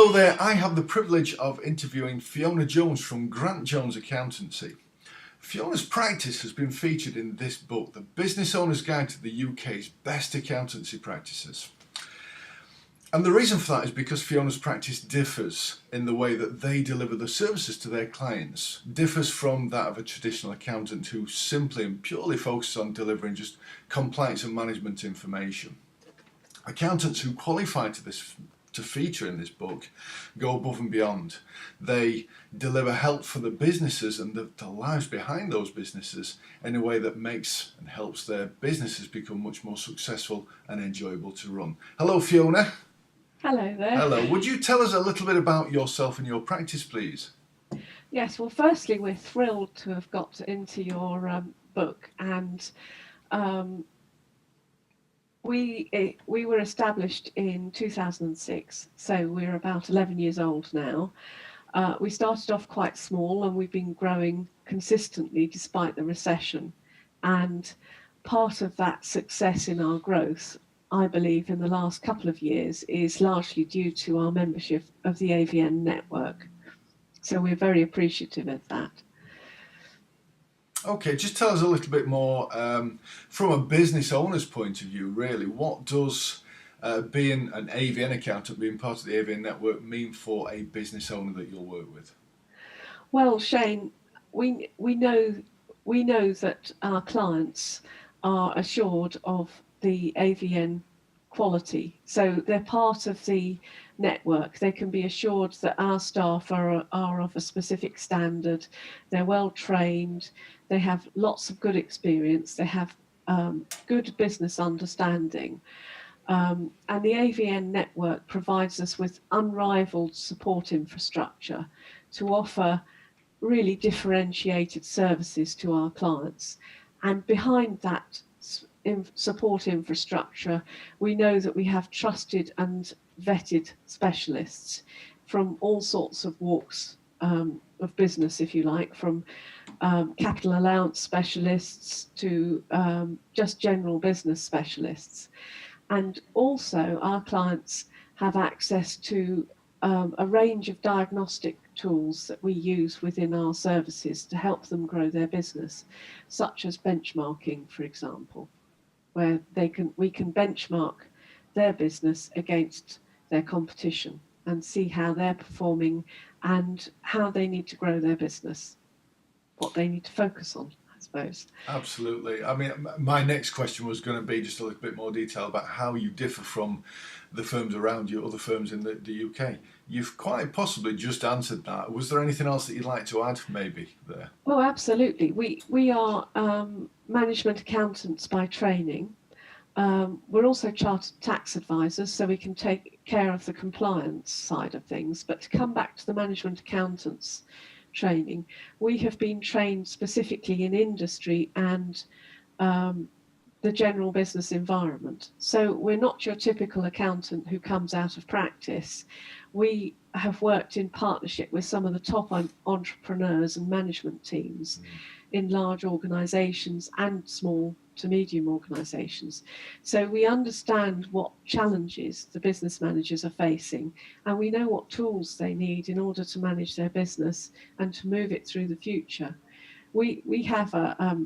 Hello there, I have the privilege of interviewing Fiona Jones from Grant-Jones Accountancy. Fiona's practice has been featured in this book, The Business Owner's Guide to the UK's Best Accountancy Practices. And the reason for that is because Fiona's practice differs in the way that they deliver the services to their clients, differs from that of a traditional accountant who simply and purely focuses on delivering just compliance and management information. Accountants who qualify to feature in this book go above and beyond. They deliver help for the businesses and the lives behind those businesses in a way that makes and helps their businesses become much more successful and enjoyable to run. Hello, Fiona. Hello there. Hello. Would you tell us a little bit about yourself and your practice, please? Yes, well, firstly, we're thrilled to have got into your book, and we were established in 2006, so we're about 11 years old now. We started off quite small, and we've been growing consistently despite the recession. And part of that success in our growth, I believe, in the last couple of years is largely due to our membership of the AVN network. So we're very appreciative of that. Okay, just tell us a little bit more from a business owner's point of view, really. What does being an AVN accountant, being part of the AVN network, mean for a business owner that you'll work with? Well, Shane, we know that our clients are assured of the AVN quality, so they're part of the network. They can be assured that our staff are of a specific standard, they're well trained, they have lots of good experience, they have good business understanding, and the AVN network provides us with unrivaled support infrastructure to offer really differentiated services to our clients. And behind that support infrastructure, we know that we have trusted and vetted specialists from all sorts of walks of business, if you like, from capital allowance specialists to just general business specialists. And also our clients have access to a range of diagnostic tools that we use within our services to help them grow their business, such as benchmarking, for example, where we can benchmark their business against their competition and see how they're performing and how they need to grow their business, what they need to focus on, I suppose. Absolutely. I mean, my next question was going to be just a little bit more detail about how you differ from the firms around you, other firms in the UK. You've quite possibly just answered that. Was there anything else that you'd like to add maybe there? Oh, absolutely. We are management accountants by training. We're also chartered tax advisors, so we can take care of the compliance side of things. But to come back to the management accountants training, we have been trained specifically in industry and the general business environment. So we're not your typical accountant who comes out of practice. We have worked in partnership with some of the top entrepreneurs and management teams in large organisations and small to medium organisations. So we understand what challenges the business managers are facing, and we know what tools they need in order to manage their business and to move it through the future. We have a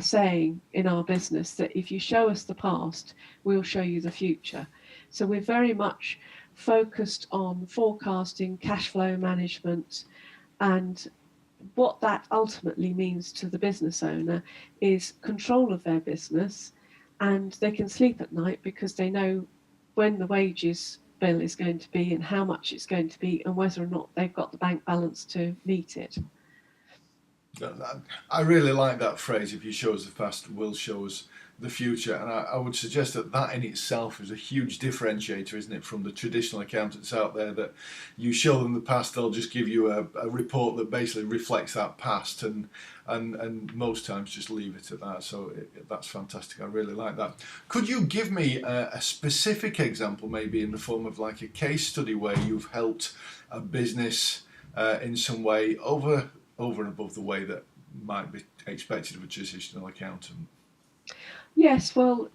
saying in our business that if you show us the past, we'll show you the future. So we're very much focused on forecasting, cash flow management, and what that ultimately means to the business owner is control of their business, and they can sleep at night because they know when the wages bill is going to be and how much it's going to be and whether or not they've got the bank balance to meet it. I really like that phrase, if you show us the past, we'll show us the future. And I would suggest that in itself is a huge differentiator, isn't it, from the traditional accountants out there, that you show them the past, they'll just give you a report that basically reflects that past and most times just leave it at that. So that's fantastic. I really like that. And you give me a specific example, maybe in the form of like a case study where you've helped a business in some way over and above the way that might be expected of a traditional accountant? Yes, well,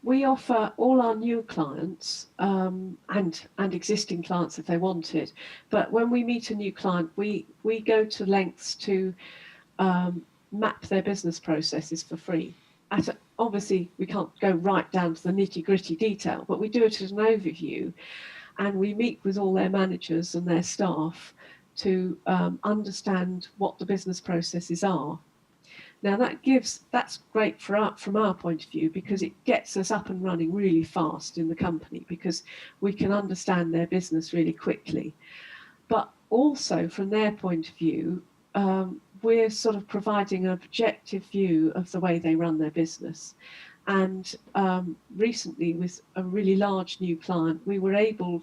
we offer all our new clients and existing clients if they want it. But when we meet a new client, we go to lengths to map their business processes for free. Obviously, we can't go right down to the nitty-gritty detail, but we do it as an overview, and we meet with all their managers and their staff to understand what the business processes are. Now that's great from our point of view, because it gets us up and running really fast in the company, because we can understand their business really quickly. But also from their point of view, we're sort of providing an objective view of the way they run their business. And recently, with a really large new client, we were able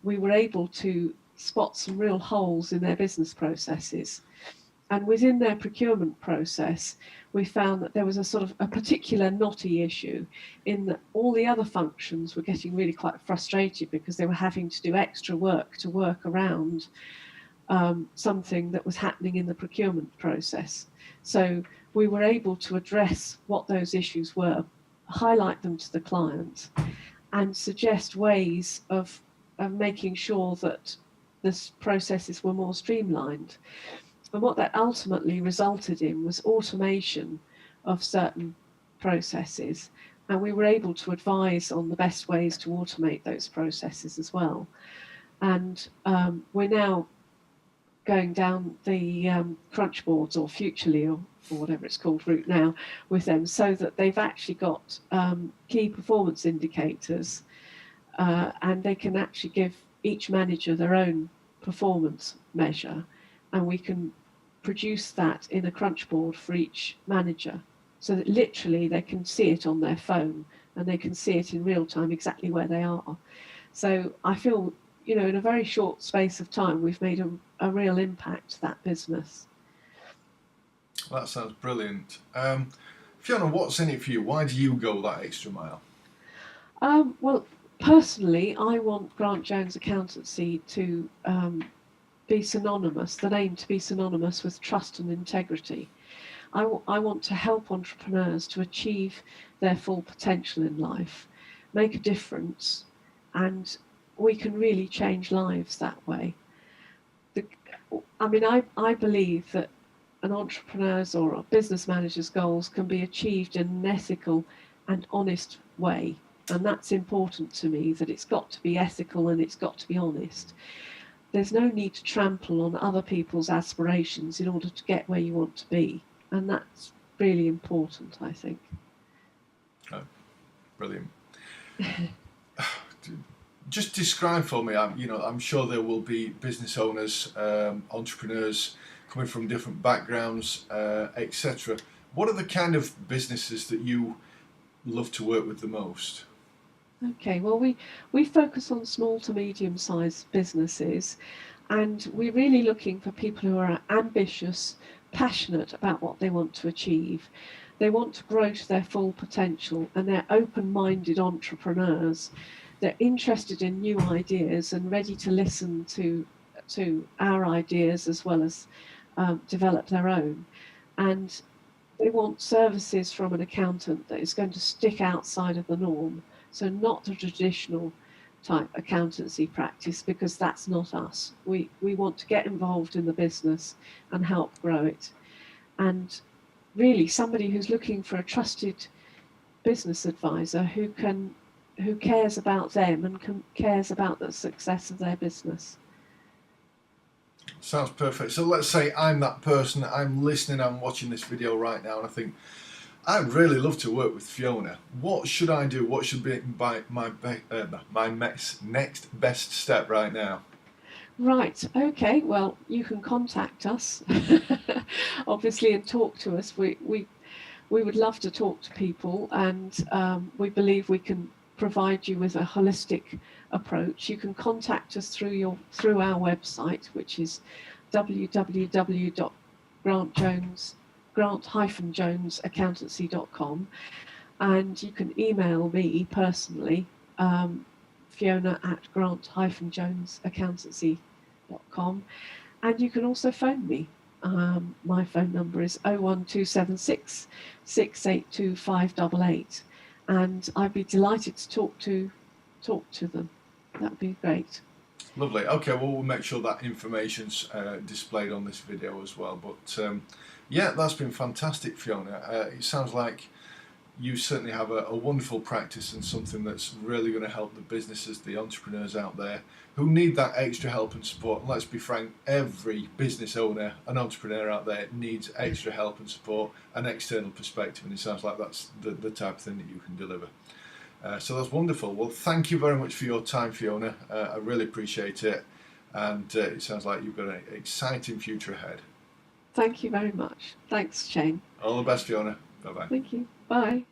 to spot some real holes in their business processes. And within their procurement process, we found that there was a sort of a particular knotty issue in that all the other functions were getting really quite frustrated because they were having to do extra work to work around something that was happening in the procurement process. So we were able to address what those issues were, highlight them to the client, and suggest ways of making sure that the processes were more streamlined. And what that ultimately resulted in was automation of certain processes, and we were able to advise on the best ways to automate those processes as well. And we're now going down the crunch boards or Futurely or whatever it's called route now with them, so that they've actually got key performance indicators, and they can actually give each manager their own performance measure, and we can produce that in a crunch board for each manager, so that literally they can see it on their phone and they can see it in real time exactly where they are. So I feel, in a very short space of time, we've made a real impact to that business. That sounds brilliant. Fiona, what's in it for you? Why do you go that extra mile? Well, personally, I want Grant-Jones Accountancy to be synonymous, the name to be synonymous with trust and integrity. I want to help entrepreneurs to achieve their full potential in life, make a difference, and we can really change lives that way. I believe that an entrepreneur's or a business manager's goals can be achieved in an ethical and honest way. And that's important to me, that it's got to be ethical and it's got to be honest. There's no need to trample on other people's aspirations in order to get where you want to be. And that's really important, I think. Oh, brilliant. Just describe for me, I'm sure there will be business owners, entrepreneurs coming from different backgrounds, etc. What are the kind of businesses that you love to work with the most? Okay, well, we focus on small to medium-sized businesses, and we're really looking for people who are ambitious, passionate about what they want to achieve. They want to grow to their full potential, and they're open-minded entrepreneurs. They're interested in new ideas and ready to listen to our ideas as well as develop their own. And they want services from an accountant that is going to stick outside of the norm. So not the traditional type accountancy practice, because that's not us. We want to get involved in the business and help grow it. And really somebody who's looking for a trusted business advisor who cares about them and cares about the success of their business. Sounds perfect. So let's say I'm that person, I'm listening, I'm watching this video right now, and I think, I'd really love to work with Fiona. What should I do? What should be my next best step right now? Right, okay, well, you can contact us, obviously, and talk to us. We would love to talk to people, and we believe we can provide you with a holistic approach. You can contact us through our website, which is grant-jones-accountancy.com, and you can email me personally, Fiona at grant-jones-accountancy.com, and you can also phone me. My phone number is 01276 682 588, and I'd be delighted to talk to them. That would be great. Lovely. Okay, well, we'll make sure that information's displayed on this video as well. But yeah, that's been fantastic, Fiona. It sounds like you certainly have a wonderful practice and something that's really going to help the businesses, the entrepreneurs out there who need that extra help and support. And let's be frank, every business owner and entrepreneur out there needs extra help and support, an external perspective, and it sounds like that's the type of thing that you can deliver. So that's wonderful. Well, thank you very much for your time, Fiona. I really appreciate it, and it sounds like you've got an exciting future ahead. Thank you very much. Thanks, Shane. All the best, Fiona. Bye-bye. Thank you. Bye.